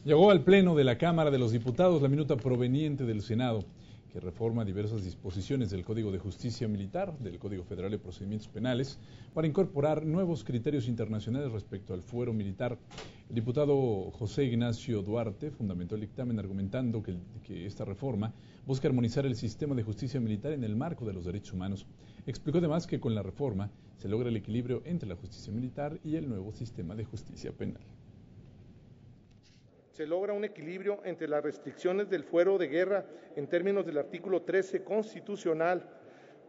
Llegó al Pleno de la Cámara de los Diputados la minuta proveniente del Senado, que reforma diversas disposiciones del Código de Justicia Militar, del Código Federal de Procedimientos Penales, para incorporar nuevos criterios internacionales respecto al fuero militar. El diputado José Ignacio Duarte fundamentó el dictamen argumentando que esta reforma busca armonizar el sistema de justicia militar en el marco de los derechos humanos. Explicó además que con la reforma se logra el equilibrio entre la justicia militar y el nuevo sistema de justicia penal. Se logra un equilibrio entre las restricciones del fuero de guerra en términos del artículo 13 constitucional,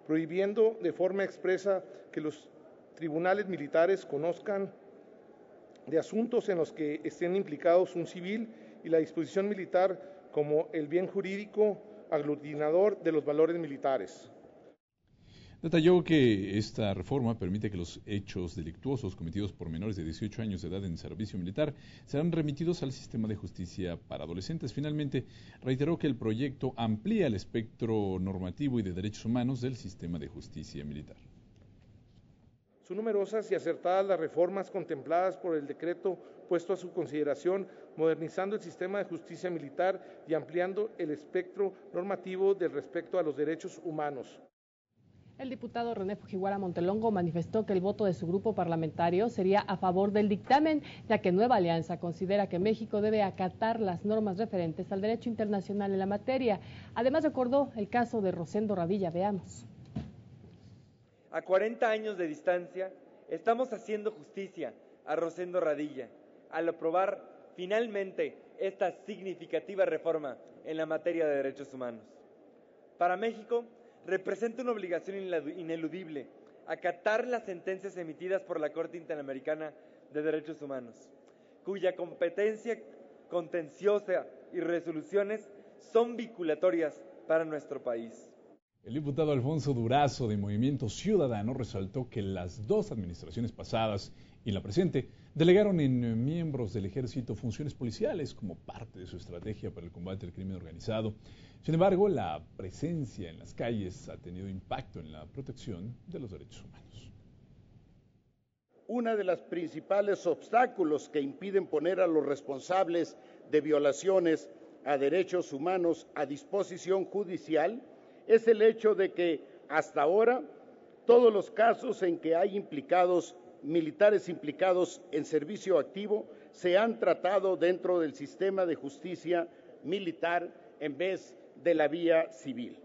prohibiendo de forma expresa que los tribunales militares conozcan de asuntos en los que estén implicados un civil, y la disposición militar como el bien jurídico aglutinador de los valores militares. Detalló que esta reforma permite que los hechos delictuosos cometidos por menores de 18 años de edad en servicio militar serán remitidos al sistema de justicia para adolescentes. Finalmente, reiteró que el proyecto amplía el espectro normativo y de derechos humanos del sistema de justicia militar. Son numerosas y acertadas las reformas contempladas por el decreto puesto a su consideración, modernizando el sistema de justicia militar y ampliando el espectro normativo del respecto a los derechos humanos. El diputado René Fujiwara Montelongo manifestó que el voto de su grupo parlamentario sería a favor del dictamen, ya que Nueva Alianza considera que México debe acatar las normas referentes al derecho internacional en la materia. Además, recordó el caso de Rosendo Radilla. Veamos. A 40 años de distancia, estamos haciendo justicia a Rosendo Radilla al aprobar finalmente esta significativa reforma en la materia de derechos humanos. Para México, representa una obligación ineludible acatar las sentencias emitidas por la Corte Interamericana de Derechos Humanos, cuya competencia contenciosa y resoluciones son vinculatorias para nuestro país. El diputado Alfonso Durazo, de Movimiento Ciudadano, resaltó que las dos administraciones pasadas y la presente delegaron en miembros del Ejército funciones policiales como parte de su estrategia para el combate al crimen organizado. Sin embargo, la presencia en las calles ha tenido impacto en la protección de los derechos humanos. Uno de los principales obstáculos que impiden poner a los responsables de violaciones a derechos humanos a disposición judicial es el hecho de que hasta ahora todos los casos en que hay militares implicados en servicio activo se han tratado dentro del sistema de justicia militar en vez de la vía civil.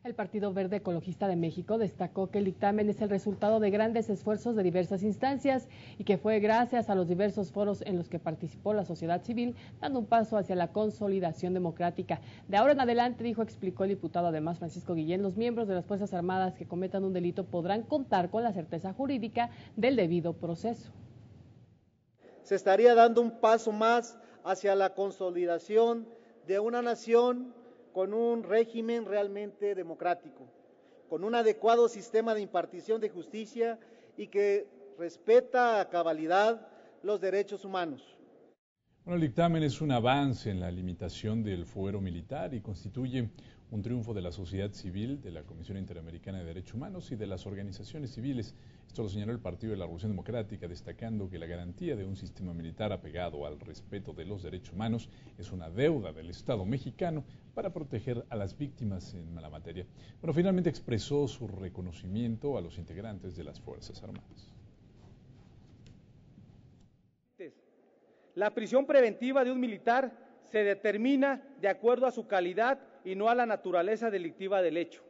El Partido Verde Ecologista de México destacó que el dictamen es el resultado de grandes esfuerzos de diversas instancias y que fue gracias a los diversos foros en los que participó la sociedad civil, dando un paso hacia la consolidación democrática. De ahora en adelante, explicó el diputado además Francisco Guillén, los miembros de las Fuerzas Armadas que cometan un delito podrán contar con la certeza jurídica del debido proceso. Se estaría dando un paso más hacia la consolidación de una nación con un régimen realmente democrático, con un adecuado sistema de impartición de justicia y que respeta a cabalidad los derechos humanos. Bueno, el dictamen es un avance en la limitación del fuero militar y constituye un triunfo de la sociedad civil, de la Comisión Interamericana de Derechos Humanos y de las organizaciones civiles. Esto lo señaló el Partido de la Revolución Democrática, destacando que la garantía de un sistema militar apegado al respeto de los derechos humanos es una deuda del Estado mexicano para proteger a las víctimas en la materia. Bueno, finalmente expresó su reconocimiento a los integrantes de las Fuerzas Armadas. La prisión preventiva de un militar se determina de acuerdo a su calidad y no a la naturaleza delictiva del hecho.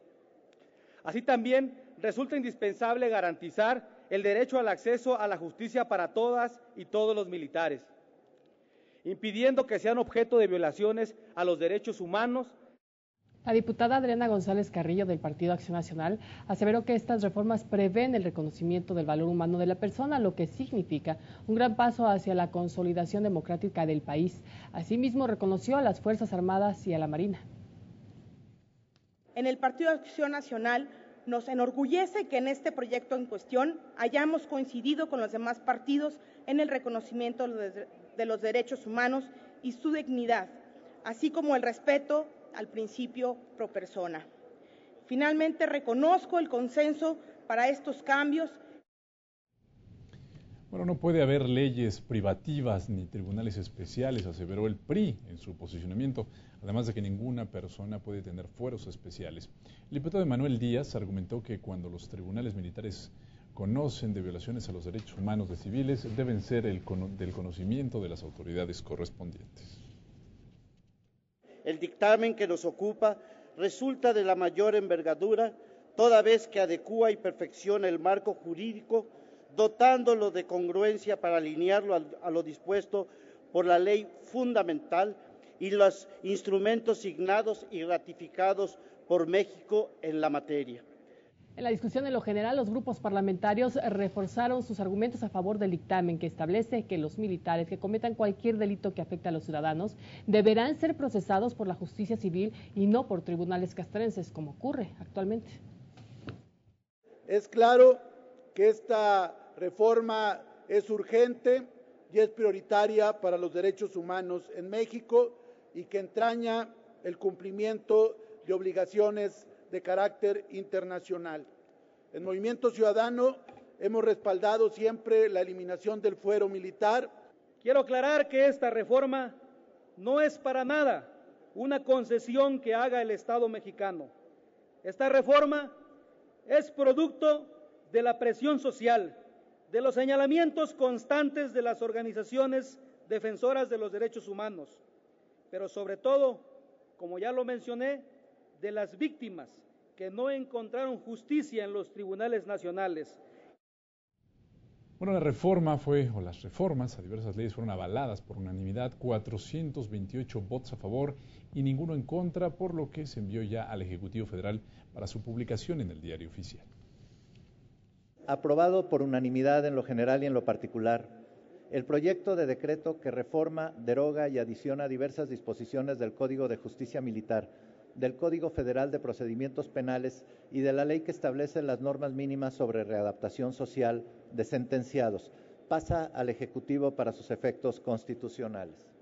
Así también resulta indispensable garantizar el derecho al acceso a la justicia para todas y todos los militares, impidiendo que sean objeto de violaciones a los derechos humanos. La diputada Adriana González Carrillo del Partido Acción Nacional aseveró que estas reformas prevén el reconocimiento del valor humano de la persona, lo que significa un gran paso hacia la consolidación democrática del país. Asimismo, reconoció a las Fuerzas Armadas y a la Marina. En el Partido Acción Nacional nos enorgullece que en este proyecto en cuestión hayamos coincidido con los demás partidos en el reconocimiento de los derechos humanos y su dignidad, así como el respeto al principio pro persona. Finalmente, reconozco el consenso para estos cambios. Bueno, no puede haber leyes privativas ni tribunales especiales, aseveró el PRI en su posicionamiento, además de que ninguna persona puede tener fueros especiales. El diputado Manuel Díaz argumentó que cuando los tribunales militares conocen de violaciones a los derechos humanos de civiles, deben ser del conocimiento de las autoridades correspondientes. El dictamen que nos ocupa resulta de la mayor envergadura, toda vez que adecúa y perfecciona el marco jurídico, dotándolo de congruencia para alinearlo a lo dispuesto por la ley fundamental y los instrumentos signados y ratificados por México en la materia. En la discusión en lo general, los grupos parlamentarios reforzaron sus argumentos a favor del dictamen que establece que los militares que cometan cualquier delito que afecte a los ciudadanos deberán ser procesados por la justicia civil y no por tribunales castrenses, como ocurre actualmente. Es claro que esta reforma es urgente y es prioritaria para los derechos humanos en México y que entraña el cumplimiento de obligaciones de carácter internacional. En Movimiento Ciudadano hemos respaldado siempre la eliminación del fuero militar. Quiero aclarar que esta reforma no es para nada una concesión que haga el Estado mexicano. Esta reforma es producto de la presión social, de los señalamientos constantes de las organizaciones defensoras de los derechos humanos, pero sobre todo, como ya lo mencioné, de las víctimas que no encontraron justicia en los tribunales nacionales. Bueno, las reformas a diversas leyes fueron avaladas por unanimidad, 428 votos a favor y ninguno en contra, por lo que se envió ya al Ejecutivo Federal para su publicación en el Diario Oficial. Aprobado por unanimidad en lo general y en lo particular, el proyecto de decreto que reforma, deroga y adiciona diversas disposiciones del Código de Justicia Militar, del Código Federal de Procedimientos Penales y de la ley que establece las normas mínimas sobre readaptación social de sentenciados, pasa al Ejecutivo para sus efectos constitucionales.